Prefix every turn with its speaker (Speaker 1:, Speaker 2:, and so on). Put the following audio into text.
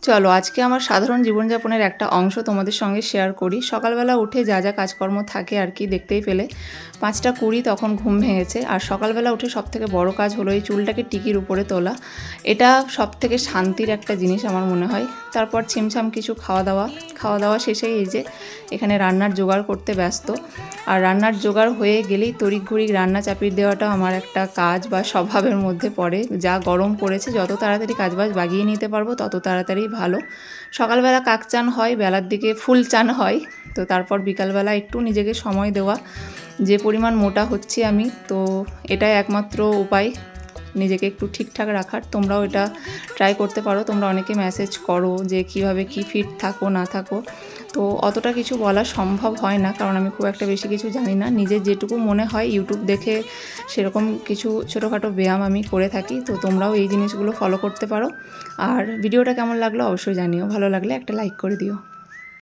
Speaker 1: চলো আজকে আমার সাধারণ জীবনযাপনের একটা অংশ তোমাদের সঙ্গে শেয়ার করি। সকালবেলা উঠে যা যা কাজকর্ম থাকে আর কি, দেখতেই পেলে 5টা 20 তখন ঘুম ভেঙেছে। আর সকালবেলা উঠে সবথেকে বড় কাজ হলো এই চুলটাকে টিকির উপরে তোলা। এটা সবথেকে শান্তির একটা জিনিস আমার মনে হয়। তারপর ছিমছাম কিছু খাওয়া দাওয়া শেষেই এই যে এখানে রান্নার জোগাড় করতে ব্যস্ত। আর রান্নার জোগাড় হয়ে গেলেই তড়িঘড়ি রান্না চাপিয়ে দেওয়াটা আমার একটা কাজ বা স্বভাবের মধ্যে পড়ে। যা গরম পড়েছে, যত তাড়াতাড়ি কাজবাজ বাগিয়ে নিতে পারবো তত তাড়াতাড়ি ভালো। সকালবেলা কাক চান হয়, বেলার দিকে ফুল চান হয়, তো তারপর বিকালবেলা একটু নিজেকে সময় দেওয়া। যে পরিমাণ মোটা হচ্ছি আমি, তো এটাই একমাত্র উপায় নিজেকে একটু ঠিকঠাক রাখার। তোমরাও এটা ট্রাই করতে পারো। তোমরা অনেকে মেসেজ করো যে কীভাবে কী ফিট থাকো না থাকো, তো অতটা কিছু বলা সম্ভব হয় না, কারণ আমি খুব একটা বেশি কিছু জানি না। নিজের যেটুকু মনে হয় ইউটিউব দেখে সেরকম কিছু ছোটোখাটো ব্যায়াম আমি করে থাকি। তো তোমরাও এই জিনিসগুলো ফলো করতে পারো। আর ভিডিওটা কেমন লাগলো অবশ্যই জানিও, ভালো লাগলে একটা লাইক করে দিও।